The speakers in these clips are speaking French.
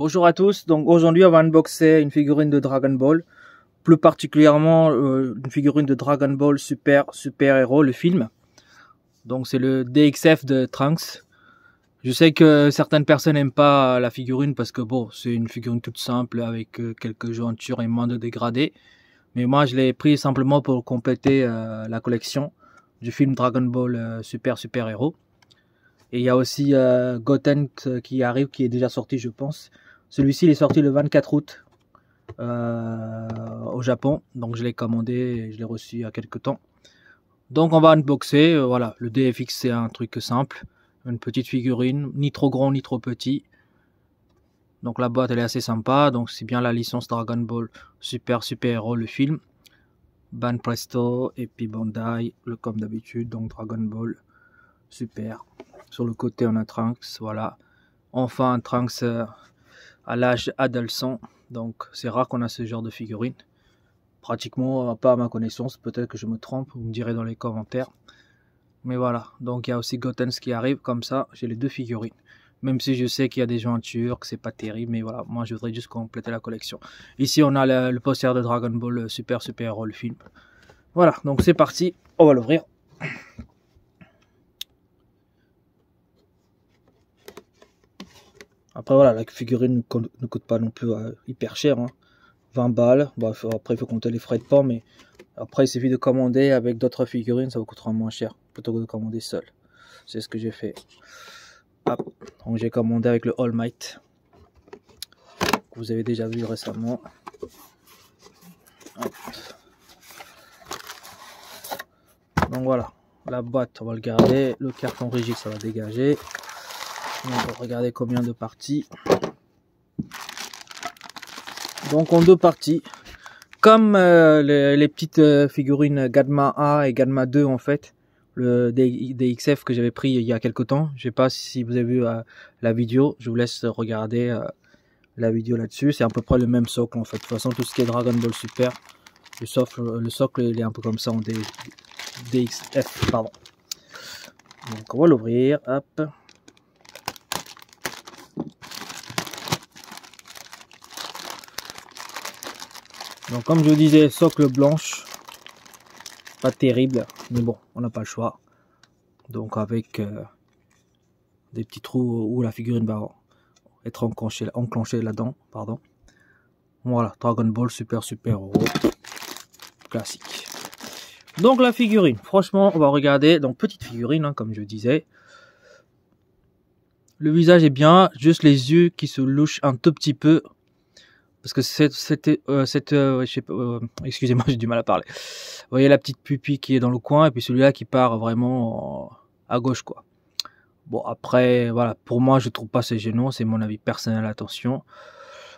Bonjour à tous, donc aujourd'hui on va unboxer une figurine de Dragon Ball, plus particulièrement une figurine de Dragon Ball Super Héros, le film. Donc c'est le DXF de Trunks. Je sais que certaines personnes n'aiment pas la figurine parce que bon, c'est une figurine toute simple avec quelques jointures et moins de dégradés. Mais moi je l'ai pris simplement pour compléter la collection du film Dragon Ball Super Héros. Et il y a aussi Goten qui arrive, qui est déjà sorti je pense. Celui-ci il est sorti le 24 août au Japon. Donc je l'ai commandé et je l'ai reçu il y a quelques temps. Donc on va unboxer. Voilà, le DFX c'est un truc simple. Une petite figurine, ni trop grand ni trop petit. Donc la boîte elle est assez sympa. Donc c'est bien la licence Dragon Ball Super Héros, le film. Ban Presto et puis Bandai, comme d'habitude. Donc Dragon Ball Super. Sur le côté on a Trunks, voilà. Enfin un Trunks à l'âge adolescent. Donc c'est rare qu'on a ce genre de figurine. Pratiquement pas à ma connaissance, peut-être que je me trompe, vous me direz dans les commentaires. Mais voilà, donc il y a aussi Goten qui arrive, comme ça j'ai les deux figurines. Même si je sais qu'il y a des jointures, que c'est pas terrible, mais voilà, moi je voudrais juste compléter la collection. Ici on a le poster de Dragon Ball Super Héros, le film. Voilà, donc c'est parti, on va l'ouvrir. Après voilà, la figurine ne coûte pas non plus hyper cher, hein. 20 balles, bon, après il faut compter les frais de port, mais après il suffit de commander avec d'autres figurines, ça vous coûtera moins cher, plutôt que de commander seul. C'est ce que j'ai fait. Hop. Donc j'ai commandé avec le All Might, que vous avez déjà vu récemment. Hop. Donc voilà, la boîte on va le garder, le carton rigide ça va dégager. On va regarder combien de parties. Donc en deux parties, comme les petites figurines Gadma A et Gadma 2 en fait, le DXF que j'avais pris il y a quelques temps. Je sais pas si vous avez vu la vidéo, je vous laisse regarder la vidéo là-dessus. C'est à peu près le même socle en fait. De toute façon tout ce qui est Dragon Ball Super, le socle il est un peu comme ça en DXF, pardon. Donc on va l'ouvrir, hop. Donc comme je vous disais, socle blanche, pas terrible, mais bon, on n'a pas le choix. Donc avec des petits trous où la figurine va être enclenchée là-dedans, pardon. Voilà, Dragon Ball Super Héros, classique. Donc la figurine, franchement, on va regarder. Donc petite figurine, hein, comme je disais. Le visage est bien, juste les yeux qui se louchent un tout petit peu. Parce que excusez-moi, j'ai du mal à parler. Vous voyez la petite pupille qui est dans le coin et puis celui-là qui part vraiment à gauche, quoi. Bon, après, voilà, pour moi, je trouve pas c'est gênant, c'est mon avis personnel, attention.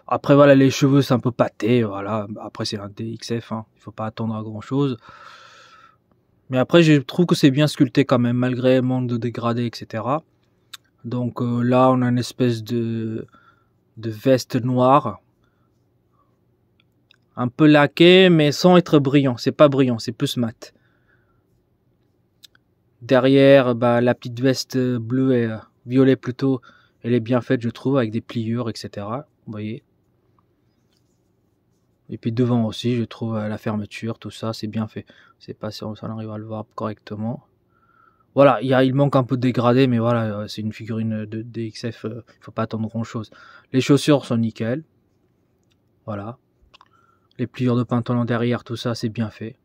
Après, voilà, les cheveux, c'est un peu pâté, voilà. Après, c'est un DXF, hein, il faut pas attendre à grand-chose. Mais après, je trouve que c'est bien sculpté quand même, malgré manque de dégradé, etc. Donc là, on a une espèce de veste noire. Un peu laqué, mais sans être brillant. C'est pas brillant, c'est plus mat. Derrière, bah, la petite veste bleue et violet plutôt, elle est bien faite, je trouve, avec des pliures, etc. Vous voyez. Et puis devant aussi, je trouve la fermeture, tout ça, c'est bien fait. C'est pas si on arrive à le voir correctement. Voilà, il manque un peu de dégradé, mais voilà, c'est une figurine de DXF, il faut pas attendre grand chose. Les chaussures sont nickel. Voilà. Les pliures de pantalon derrière, tout ça, c'est bien fait.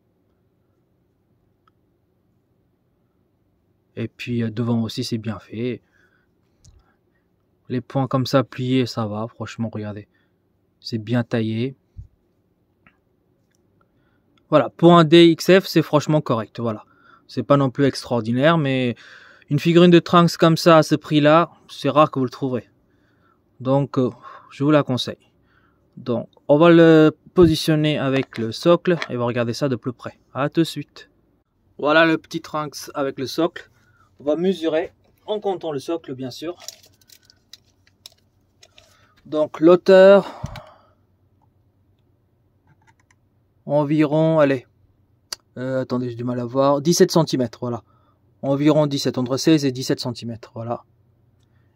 Et puis devant aussi, c'est bien fait. Les points comme ça pliés, ça va, franchement, regardez. C'est bien taillé. Voilà, pour un DXF, c'est franchement correct, voilà. C'est pas non plus extraordinaire, mais une figurine de Trunks comme ça, à ce prix-là, c'est rare que vous le trouverez. Donc, je vous la conseille. Donc, on va le positionner avec le socle et on va regarder ça de plus près. À tout de suite. Voilà le petit Trunks avec le socle. On va mesurer en comptant le socle, bien sûr. Donc, l'auteur, environ, allez, attendez, j'ai du mal à voir, 17 cm, voilà. Environ 17, entre 16 et 17 cm, voilà.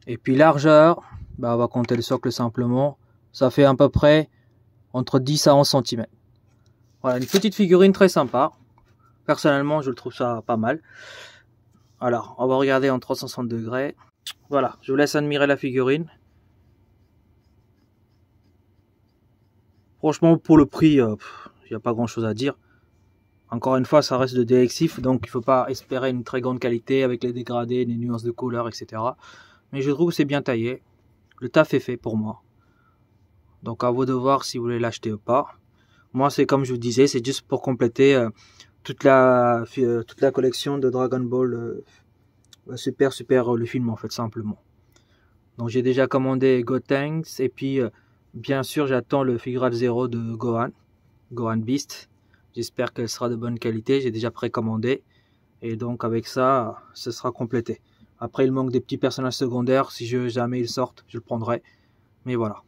Et puis largeur, Bah, on va compter le socle simplement. Ça fait à peu près entre 10 à 11 cm. Voilà, une petite figurine très sympa. Personnellement, je le trouve ça pas mal. Alors, on va regarder en 360 degrés. Voilà, je vous laisse admirer la figurine. Franchement, pour le prix, il n'y a pas grand chose à dire. Encore une fois, ça reste de DXIF, donc il ne faut pas espérer une très grande qualité avec les dégradés, les nuances de couleurs, etc. Mais je trouve que c'est bien taillé. Le taf est fait pour moi. Donc à vous de voir si vous voulez l'acheter ou pas. Moi, c'est comme je vous disais, c'est juste pour compléter toute la collection de Dragon Ball Super le film en fait, simplement. Donc j'ai déjà commandé Gotenks et puis bien sûr j'attends le Figural Zero de Gohan Beast. J'espère qu'elle sera de bonne qualité, j'ai déjà précommandé et donc avec ça, ce sera complété. Après il manque des petits personnages secondaires, si jamais ils sortent, je le prendrai. Mais voilà.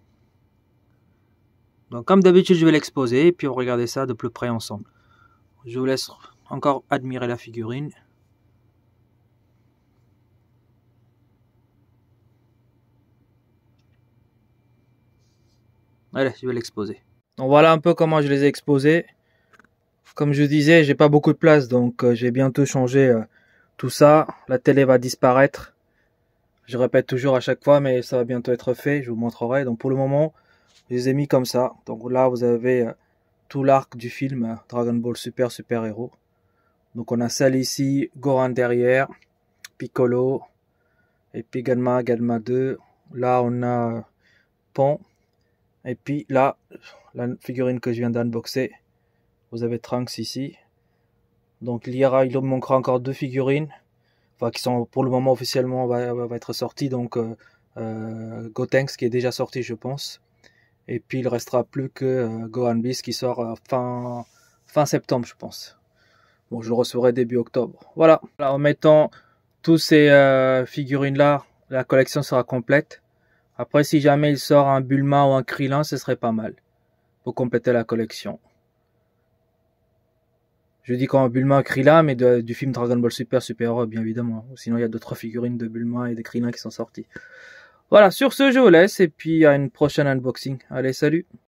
Donc comme d'habitude je vais l'exposer et puis on va regarder ça de plus près ensemble. Je vous laisse encore admirer la figurine. Allez, je vais l'exposer. Donc voilà un peu comment je les ai exposés. Comme je disais, j'ai pas beaucoup de place, donc j'ai bientôt changé tout ça. La télé va disparaître. Je répète toujours à chaque fois, mais ça va bientôt être fait. Je vous montrerai. Donc pour le moment, je les ai mis comme ça. Donc là, vous avez tout l'arc du film Dragon Ball Super Héros. Donc on a celle ici, Gohan derrière, Piccolo, et puis Galma 2. Là, on a Pon. Et puis là, la figurine que je viens d'unboxer. Vous avez Trunks ici. Donc il manquera encore 2 figurines. Enfin, qui sont pour le moment officiellement va être sorties. Donc Gotenks qui est déjà sorti, je pense. Et puis il restera plus que Gohan Beast qui sort fin septembre, je pense. Bon, je le recevrai début octobre. Voilà. En mettant tous ces figurines là, la collection sera complète. Après, si jamais il sort un Bulma ou un Krillin, ce serait pas mal pour compléter la collection. Je dis quand Bulma, Krillin, mais du film Dragon Ball Super Héros, bien évidemment. Sinon, il y a d'autres figurines de Bulma et de Krillin qui sont sorties. Voilà, sur ce, je vous laisse et puis à une prochaine unboxing. Allez, salut!